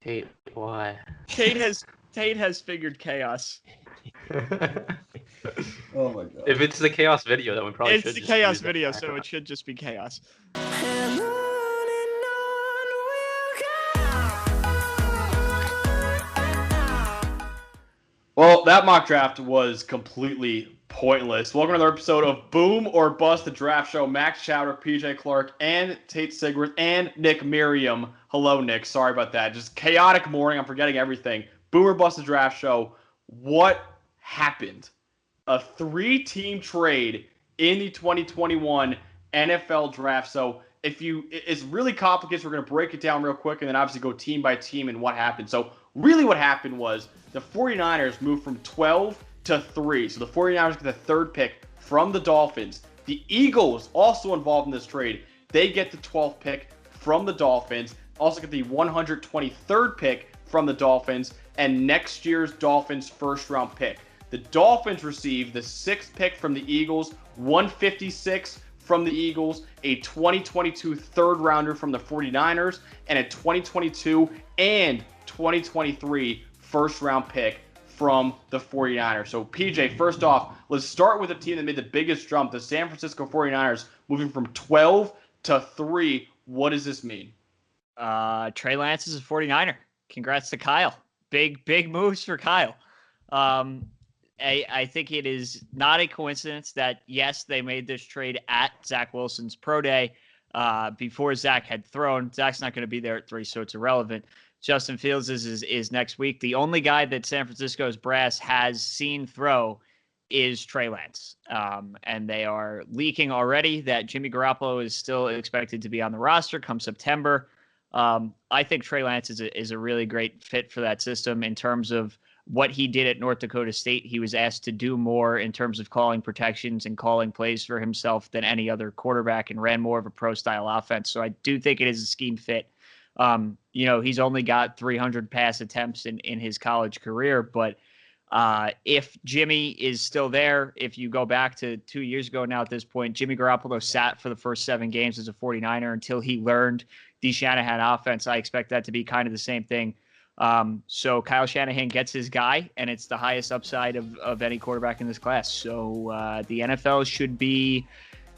Tate, why? Tate has figured chaos. Oh my god. If it's the chaos video, then we probably should It's the just chaos use that. video, so it should just be chaos. Well, that mock draft was completely pointless. Welcome to another episode of Boom or Bust, the draft show. Max Chadwick, PJ Clark, and Tate Sigworth, and Nick Merriam. Hello, Nick. Sorry about that. Just chaotic morning. I'm forgetting everything. Boom or Bust, the draft show. What happened? A 3-team trade in the 2021 NFL draft. So it's really complicated. So we're going to break it down real quick and then obviously go team by team and what happened. So really what happened was the 49ers moved from 12 to 3. So the 49ers get the third pick from the Dolphins. The Eagles, also involved in this trade, they get the 12th pick from the Dolphins. Also get the 123rd pick from the Dolphins and next year's Dolphins first round pick. The Dolphins receive the 6th pick from the Eagles, 156 from the Eagles, a 2022 third rounder from the 49ers, and a 2022 and 2023 first round pick from the 49ers. So PJ, first off, let's start with a team that made the biggest jump, the San Francisco 49ers, moving from 12 to 3. What does this mean? Trey Lance is a 49er. Congrats to Kyle. Big moves for Kyle. I think it is not a coincidence that, yes, they made this trade at Zach Wilson's pro day before Zach had thrown. Zach's not going to be there at 3, so it's irrelevant. Justin Fields is next week. The only guy that San Francisco's brass has seen throw is Trey Lance. And they are leaking already that Jimmy Garoppolo is still expected to be on the roster come September. I think Trey Lance is a really great fit for that system in terms of what he did at North Dakota State. He was asked to do more in terms of calling protections and calling plays for himself than any other quarterback and ran more of a pro-style offense. So I do think it is a scheme fit. He's only got 300 pass attempts in his college career, but if Jimmy is still there, if you go back to 2 years ago now at this point, Jimmy Garoppolo sat for the first 7 games as a 49er until he learned the Shanahan offense. I expect that to be kind of the same thing. So Kyle Shanahan gets his guy, and it's the highest upside of any quarterback in this class. So the NFL should be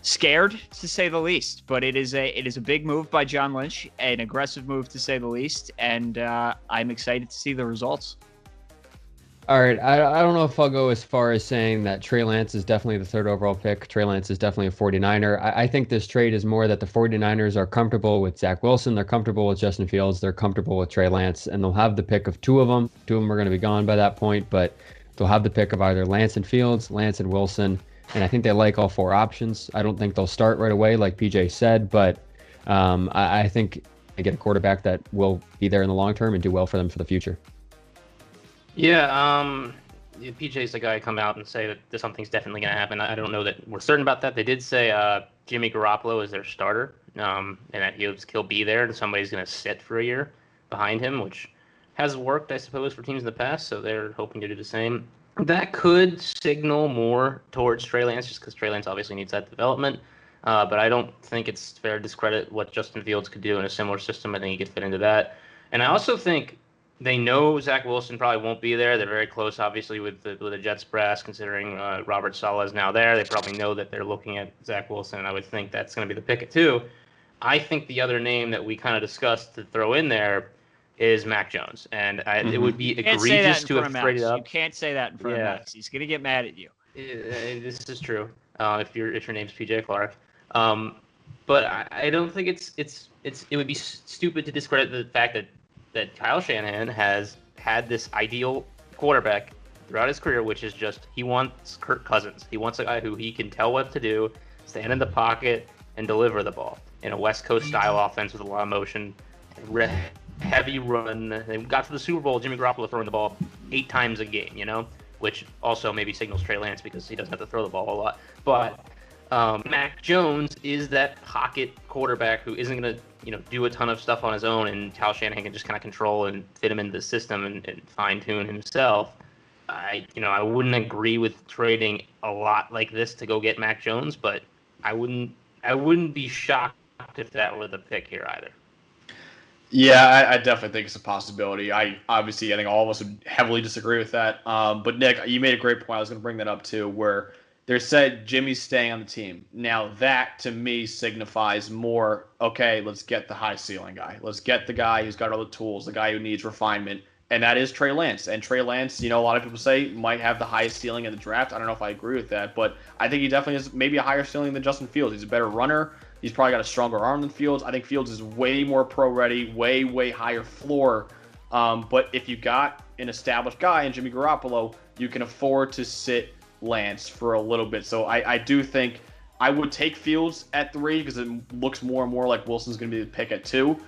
scared, to say the least. But it is a big move by John Lynch, an aggressive move to say the least, and I'm excited to see the results. All right, I don't know if I'll go as far as saying that Trey Lance is definitely the 3rd overall pick. Trey Lance is definitely a 49er. I think this trade is more that the 49ers are comfortable with Zach Wilson. They're comfortable with Justin Fields. They're comfortable with Trey Lance, and they'll have the pick of 2 of them. 2 of them are going to be gone by that point, but they'll have the pick of either Lance and Fields, Lance and Wilson, and I think they like all 4 options. I don't think they'll start right away, like PJ said, but I think they get a quarterback that will be there in the long term and do well for them for the future. Yeah, PJ's the guy to come out and say that something's definitely going to happen. I don't know that we're certain about that. They did say Jimmy Garoppolo is their starter, and that he'll be there, and somebody's going to sit for a year behind him, which has worked, I suppose, for teams in the past, so they're hoping to do the same. That could signal more towards Trey Lance, just because Trey Lance obviously needs that development, but I don't think it's fair to discredit what Justin Fields could do in a similar system. I think he could fit into that. And I also think they know Zach Wilson probably won't be there. They're very close, obviously, with the Jets brass, considering Robert Saleh is now there. They probably know that they're looking at Zach Wilson, and I would think that's going to be the pick at 2. I think the other name that we kind of discussed to throw in there is Mac Jones, and it would be egregious to have traded up. You can't say that in front of Max. He's going to get mad at you. This is true. If your name's PJ Clark, but I don't think it would be stupid to discredit the fact that Kyle Shanahan has had this ideal quarterback throughout his career, which is just he wants Kirk Cousins. He wants a guy who he can tell what to do, stand in the pocket, and deliver the ball in a West Coast style offense with a lot of motion, heavy run. They got to the Super Bowl, Jimmy Garoppolo throwing the ball 8 times a game, which also maybe signals Trey Lance because he doesn't have to throw the ball a lot. But Mac Jones is that pocket quarterback who isn't going to do a ton of stuff on his own, and Kyle Shanahan can just kind of control and fit him into the system and fine-tune himself. I wouldn't agree with trading a lot like this to go get Mac Jones, but I wouldn't be shocked if that were the pick here either. Yeah, I definitely think it's a possibility. I think all of us would heavily disagree with that. But Nick, you made a great point. I was going to bring that up too, where they said Jimmy's staying on the team. Now that to me signifies more. Okay, let's get the high ceiling guy. Let's get the guy who's got all the tools, the guy who needs refinement, and that is Trey Lance. And Trey Lance, a lot of people say might have the highest ceiling in the draft. I don't know if I agree with that, but I think he definitely has maybe a higher ceiling than Justin Fields. He's a better runner. He's probably got a stronger arm than Fields. I think Fields is way more pro ready, way higher floor. But if you got an established guy in Jimmy Garoppolo, you can afford to sit Lance for a little bit. So I do think I would take Fields at 3 because it looks more and more like Wilson's going to be the pick at 2.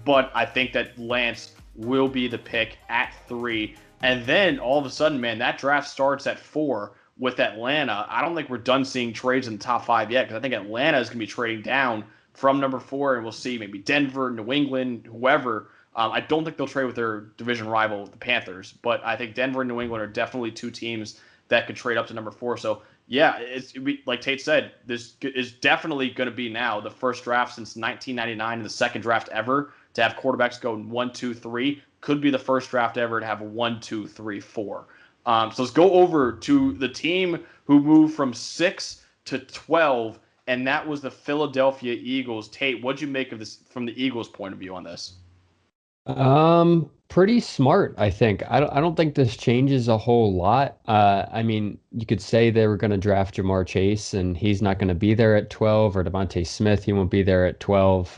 But I think that Lance will be the pick at 3. And then all of a sudden, man, that draft starts at 4. With Atlanta, I don't think we're done seeing trades in the top 5 yet because I think Atlanta is going to be trading down from number 4, and we'll see maybe Denver, New England, whoever. I don't think they'll trade with their division rival, the Panthers, but I think Denver and New England are definitely 2 teams that could trade up to number 4. So, yeah, like Tate said, this is definitely going to be now the first draft since 1999 and the second draft ever to have quarterbacks go 1, 2, 3. Could be the first draft ever to have 1, 2, 3, 4. So let's go over to the team who moved from 6 to 12, and that was the Philadelphia Eagles. Tate, what'd you make of this from the Eagles' point of view on this? Pretty smart, I think. I don't think this changes a whole lot. I mean, you could say they were going to draft Jamar Chase, and he's not going to be there at 12, or Devontae Smith, he won't be there at 12.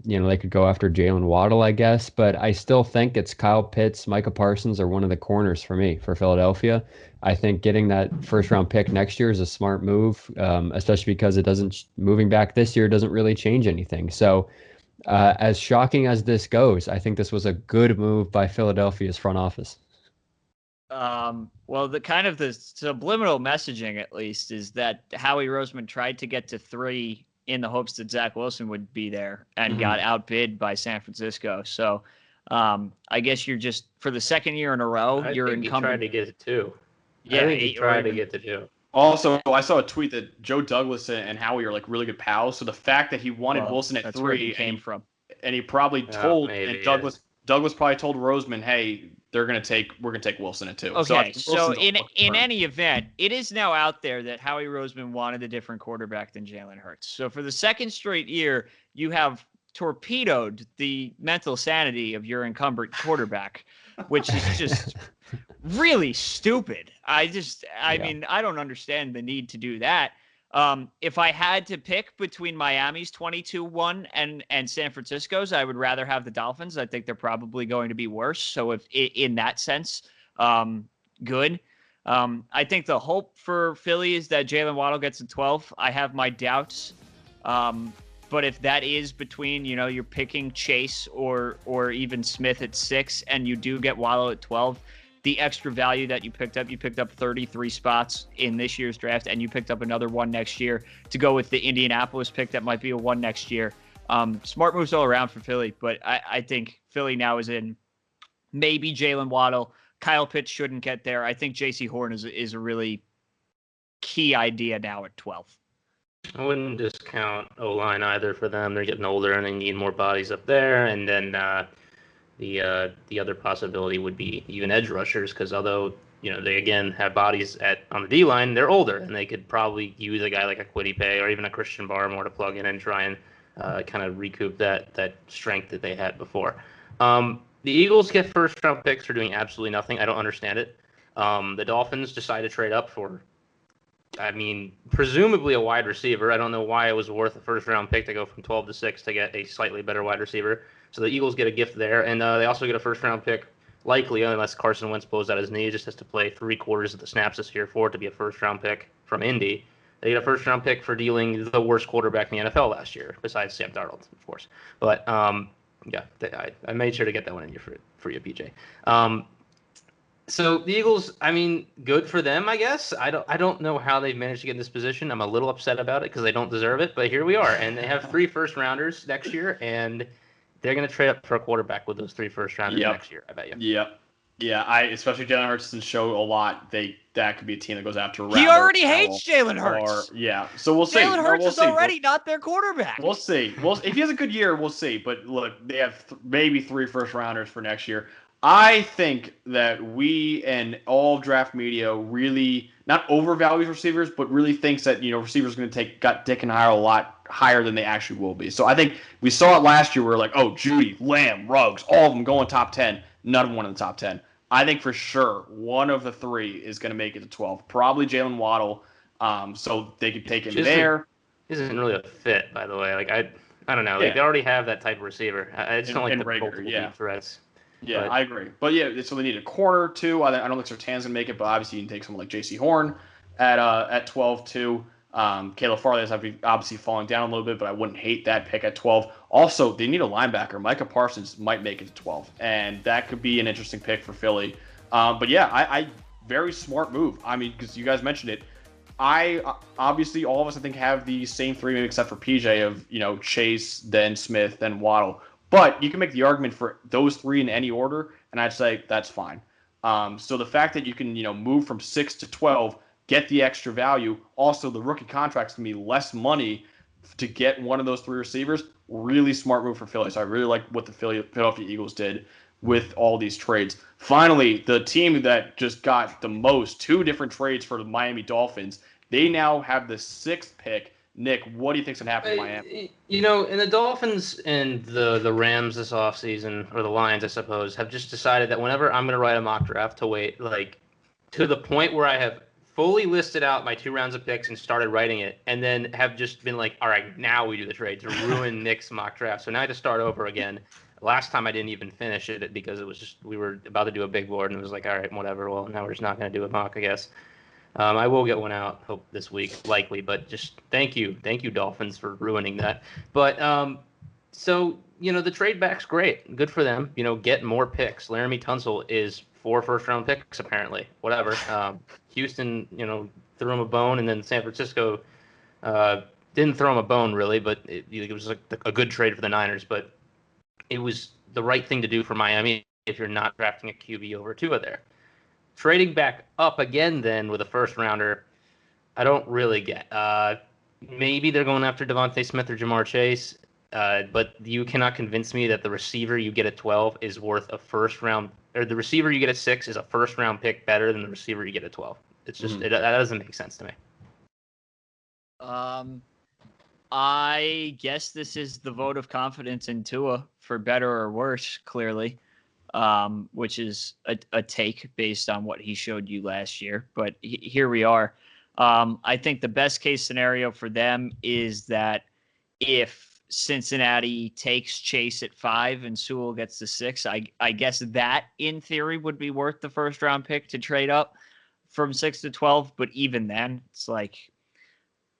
They could go after Jalen Waddle, I guess, but I still think it's Kyle Pitts, Micah Parsons are one of the corners for me for Philadelphia. I think getting that first round pick next year is a smart move, especially because it doesn't moving back this year doesn't really change anything. So. As shocking as this goes, I think this was a good move by Philadelphia's front office. Well, the subliminal messaging, at least, is that Howie Roseman tried to get to 3 in the hopes that Zach Wilson would be there and got outbid by San Francisco. So I guess you're just, for the second year in a row, you're incumbent. He tried to get it 2. Yeah, I think he tried to get the 2. Also, I saw a tweet that Joe Douglas and Howie are like really good pals. So the fact that he wanted Wilson at 3, where he came from, and he probably told, Douglas probably told Roseman, hey, we're gonna take Wilson at 2. Okay, so in any event, it is now out there that Howie Roseman wanted a different quarterback than Jalen Hurts. So for the second straight year, you have torpedoed the mental sanity of your incumbent quarterback, which is just really stupid. I mean, I don't understand the need to do that. If I had to pick between Miami's 22-1 and San Francisco's, I would rather have the Dolphins. I think they're probably going to be worse. So if in that sense, good. I think the hope for Philly is that Jalen Waddle gets a 12. I have my doubts. But if that is between, you're picking Chase or even Smith at 6, and you do get Waddle at 12, the extra value that you picked up 33 spots in this year's draft, and you picked up another 1 next year to go with the Indianapolis pick that might be a 1 next year. Smart moves all around for Philly, but I think Philly now is in maybe Jalen Waddle. Kyle Pitts shouldn't get there. I think J.C. Horn is a really key idea now at 12. I wouldn't discount O-line either for them. They're getting older and they need more bodies up there. And then the other possibility would be even edge rushers, because although they again have bodies on the D-line, they're older and they could probably use a guy like a Kwity Paye or even a Christian Barmore to plug in and try and kind of recoup that strength that they had before. The Eagles get first-round picks for doing absolutely nothing. I don't understand it. The Dolphins decide to trade up for, presumably a wide receiver. I don't know why it was worth a first-round pick to go from 12 to 6 to get a slightly better wide receiver. So the Eagles get a gift there, and they also get a first-round pick, likely, unless Carson Wentz blows out his knee, just has to play 3/4 of the snaps this year for it to be a first-round pick from Indy. They get a first-round pick for dealing the worst quarterback in the NFL last year, besides Sam Darnold, of course. But, I made sure to get that one in for you, PJ. So the Eagles, good for them, I guess. I don't know how they've managed to get in this position. I'm a little upset about it because they don't deserve it, but here we are. And they have 3 first-rounders next year, and they're going to trade up for a quarterback with those 3 first-rounders next year, I bet you. Yep. Yeah, especially Jalen Hurts doesn't show a lot. That could be a team that goes after. He already hates Jalen Hurts. So we'll see. Jalen Hurts we'll is see. already not their quarterback. We'll see. If he has a good year, we'll see. But look, they have maybe 3 first-rounders for next year. I think that we and all draft media really not overvalues receivers, but really thinks that receivers are going to got Dick and higher a lot higher than they actually will be. So I think we saw it last year. We were like, oh, Judy, Lamb, Ruggs, all of them going top 10. None of them went in the top 10. I think for sure one of the 3 is going to make it to 12. Probably Jalen Waddle, so they could take him there. Isn't really a fit, by the way. Like I don't know. Like they already have that type of receiver. I just don't like the multiple deep threats. Yeah, but I agree. But yeah, so they need a corner too. I don't think Surtain's gonna make it, but obviously you can take someone like J.C. Horn at 12 too. Caleb Farley is obviously falling down a little bit, but I wouldn't hate that pick at 12. Also, they need a linebacker. Micah Parsons might make it to 12, and that could be an interesting pick for Philly. But yeah, I very smart move. I mean, because you guys mentioned it. Obviously all of us I think have the same 3, maybe except for PJ of Chase, then Smith, then Waddle. But you can make the argument for those 3 in any order, and I'd say that's fine. So the fact that you can move from 6 to 12, get the extra value. Also, the rookie contract's gonna be less money to get one of those 3 receivers. Really smart move for Philly. So I really like what the Philadelphia Eagles did with all these trades. Finally, the team that just got the most 2 different trades for the Miami Dolphins. They now have the 6th pick. Nick, what do you think's going to happen in Miami? And the Dolphins and the Rams this offseason, or the Lions, I suppose, have just decided that whenever I'm going to write a mock draft to wait, like, to the point where I have fully listed out my 2 rounds of picks and started writing it, and then have just been like, all right, now we do the trade to ruin Nick's mock draft. So now I have to start over again. Last time I didn't even finish it because it was just we were about to do a big board, and it was like, all right, whatever. Well, now we're just not going to do a mock, I guess. I will get one out, hope this week, likely. But just thank you, Dolphins, for ruining that. But so the trade back's great, good for them. Get more picks. Laramie Tunsil is 4 first-round picks apparently. Whatever. Houston, threw him a bone, and then San Francisco didn't throw him a bone really, but it was like a good trade for the Niners. But it was the right thing to do for Miami if you're not drafting a QB over Tua there. Trading back up again then with a first rounder, I don't really get. Maybe they're going after Devontae Smith or Jamar Chase, but you cannot convince me that the receiver you get at 12 is worth a first round, or the receiver you get at 6 is a first round pick better than the receiver you get at 12. It's just that doesn't make sense to me. I guess this is the vote of confidence in Tua, for better or worse, clearly. Which is a take based on what he showed you last year. But here we are. I think the best case scenario for them is that if Cincinnati takes Chase at 5 and Sewell gets the 6, I guess that in theory would be worth the first round pick to trade up from 6 to 12. But even then, it's like,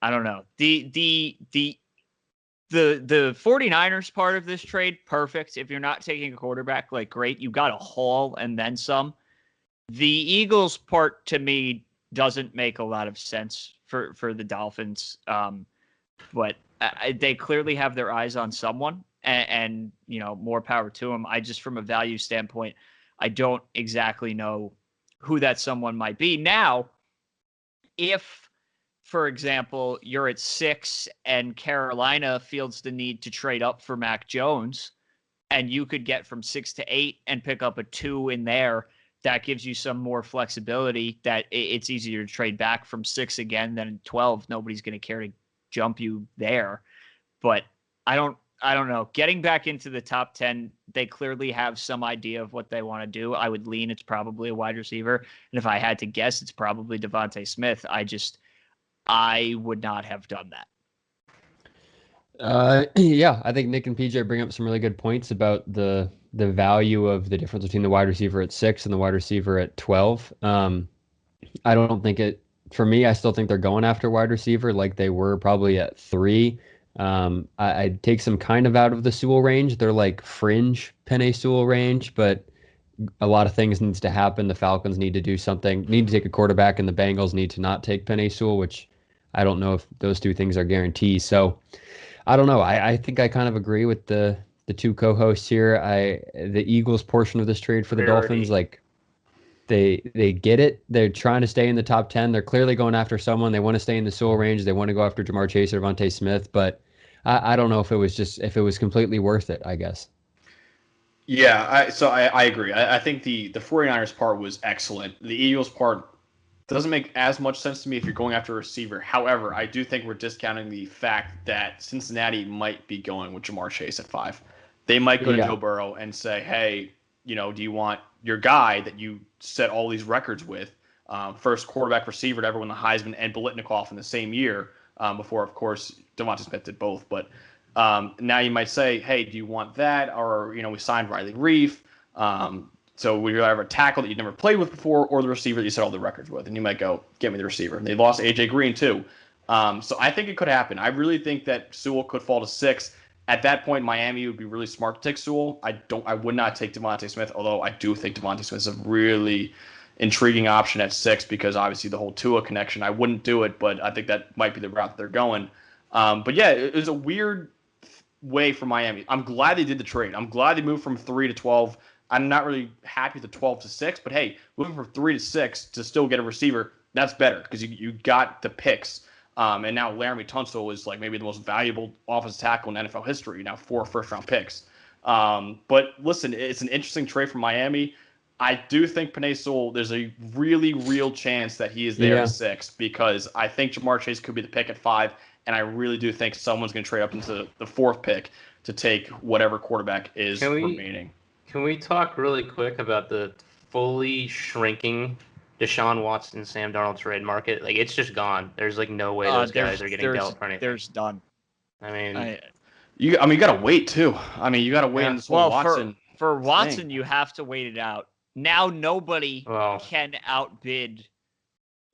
I don't know. The 49ers part of this trade, perfect. If you're not taking a quarterback, like, great. You got a haul and then some. The Eagles part, to me, doesn't make a lot of sense for the Dolphins. But they clearly have their eyes on someone, and more power to them. I just, from a value standpoint, I don't exactly know who that someone might be. Now, if, for example, you're at 6 and Carolina feels the need to trade up for Mac Jones, and you could get from 6 to 8 and pick up a 2 in there, that gives you some more flexibility, that it's easier to trade back from 6 again than 12. Nobody's going to care to jump you there. But I don't know. Getting back into the top 10, they clearly have some idea of what they want to do. I would lean it's probably a wide receiver. And if I had to guess, it's probably Devontae Smith. I would not have done that. Yeah, I think Nick and PJ bring up some really good points about the value of the difference between the wide receiver at 6 and the wide receiver at 12. I don't think for me, I still think they're going after wide receiver like they were probably at 3. I'd take some kind of out of the Sewell range. They're like fringe Penei Sewell range, but a lot of things needs to happen. The Falcons need to do something, need to take a quarterback, and the Bengals need to not take Penei Sewell, which I don't know if those 2 things are guarantees. So I don't know. I think I kind of agree with the 2 co-hosts here. The Eagles portion of this trade for the Dolphins, like, They get it. They're trying to stay in the top 10. They're clearly going after someone. They want to stay in the Sewell range. They want to go after Jamar Chase or Devontae Smith. But I don't know if it was completely worth it, I guess. Yeah, I agree. I think the 49ers part was excellent. The Eagles part doesn't make as much sense to me if you're going after a receiver. However, I do think we're discounting the fact that Cincinnati might be going with Jamar Chase at 5. They might go to Joe Burrow and say, hey, do you want your guy that you set all these records with, first quarterback receiver to ever win the Heisman and Biletnikoff in the same year, before, of course, Devontae Smith did both. But now you might say, hey, do you want that? Or, we signed Riley Reef. So we either have a tackle that you've never played with before or the receiver that you set all the records with. And you might go, get me the receiver. And they lost A.J. Green, too. So I think it could happen. I really think that Sewell could fall to 6. At that point, Miami would be really smart to take Sewell. I would not take Devontae Smith, although I do think Devontae Smith is a really intriguing option at 6 because obviously the whole Tua connection. I wouldn't do it, but I think that might be the route that they're going. But yeah, it was a weird way for Miami. I'm glad they did the trade. I'm glad they moved from 3 to 12. I'm not really happy with the 12 to 6, but hey, moving from 3 to 6 to still get a receiver, that's better because you got the picks. And now Laramie Tunsil is like maybe the most valuable offensive tackle in NFL history. Now 4 first-round picks. But listen, it's an interesting trade for Miami. I do think Penei Sewell, there's a really real chance that he is there at 6 because I think Jamar Chase could be the pick at 5, and I really do think someone's going to trade up into the 4th pick to take whatever quarterback is remaining. Can we talk really quick about the fully shrinking Deshaun Watson, Sam Darnold trade market? Like, it's just gone. There's like no way those guys are getting dealt for anything. There's done. I mean, you got to wait too. I mean, you got to wait in this whole Watson. For Watson, you have to wait it out. Now nobody can outbid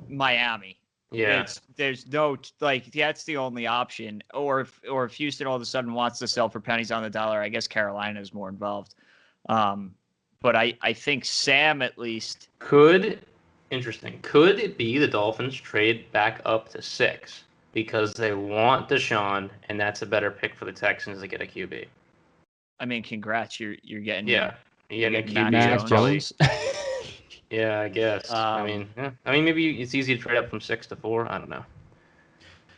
Miami. Yeah. There's no that's the only option. Or if Houston all of a sudden wants to sell for pennies on the dollar, I guess Carolina is more involved. But I think Sam at least could it be the Dolphins trade back up to 6 because they want Deshaun and that's a better pick for the Texans to get a QB? I mean, congrats, you're getting a QB. Max Jones. Yeah, I guess. I mean, maybe it's easy to trade up from 6 to 4. I don't know.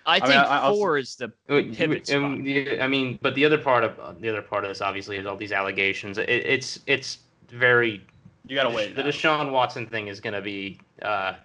I think 4 is the pivot spot. I mean, but the other part of this obviously is all these allegations. It's very. You gotta wait. The Deshaun Watson thing is gonna be. I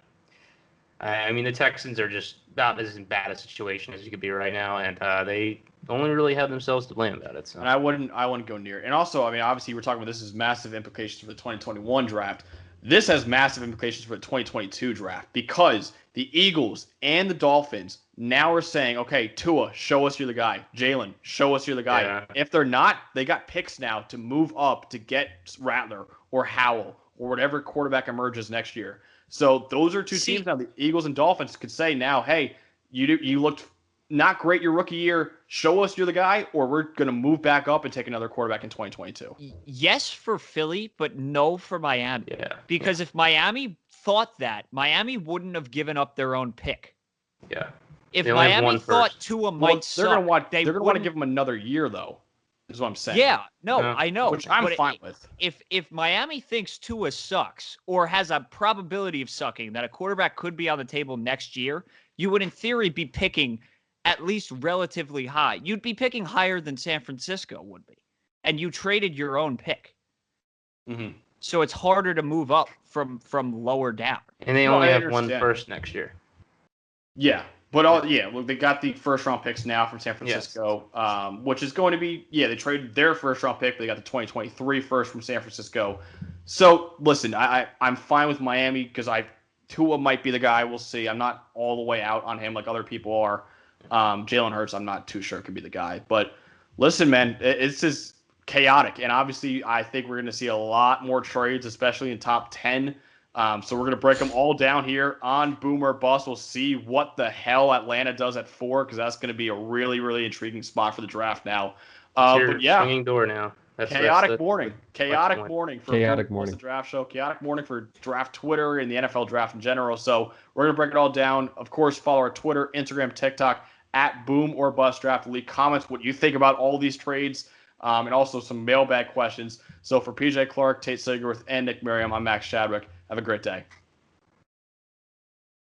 mean, the Texans are just about as bad a situation as you could be right now, and they only really have themselves to blame about it. So. And I wouldn't go near it. And also, I mean, obviously, we're talking about this is massive implications for the 2021 draft. This has massive implications for the 2022 draft because the Eagles and the Dolphins now are saying, okay, Tua, show us you're the guy. Jalen, show us you're the guy. Yeah. If they're not, they got picks now to move up to get Rattler or Howell or whatever quarterback emerges next year. So those are two teams now. The Eagles and Dolphins could say now, hey, you looked not great your rookie year. Show us you're the guy, or we're going to move back up and take another quarterback in 2022. Yes for Philly, but no for Miami. Yeah. Because if Miami thought that, Miami wouldn't have given up their own pick. Yeah. If Miami thought Tua might suck, they're going to want to give him another year, though, is what I'm saying. Yeah, no, I know. Which I'm fine with. If Miami thinks Tua sucks or has a probability of sucking, that a quarterback could be on the table next year, you would in theory be picking at least relatively high. You'd be picking higher than San Francisco would be. And you traded your own pick. Mm-hmm. So it's harder to move up from lower down. And they only have one first next year. Yeah. But they got the first round picks now from San Francisco, which is going to be, they traded their first round pick. They got the 2023 first from San Francisco. So listen, I'm fine with Miami because Tua might be the guy. We'll see. I'm not all the way out on him like other people are. Jalen Hurts, I'm not too sure could be the guy. But listen, man, it's just chaotic. And obviously, I think we're going to see a lot more trades, especially in top 10. So we're going to break them all down here on Boom or Bust. We'll see what the hell Atlanta does at 4 because that's going to be a really, really intriguing spot for the draft now. But yeah, swinging door now. Chaotic morning for the Draft Show. Chaotic morning for draft Twitter and the NFL draft in general. So we're going to break it all down. Of course, follow our Twitter, Instagram, TikTok at Boom or Bust Draft. Leave comments what you think about all these trades and also some mailbag questions. So for PJ Clark, Tate Sigworth, and Nick Merriam, I'm Max Chadwick. Have a great day.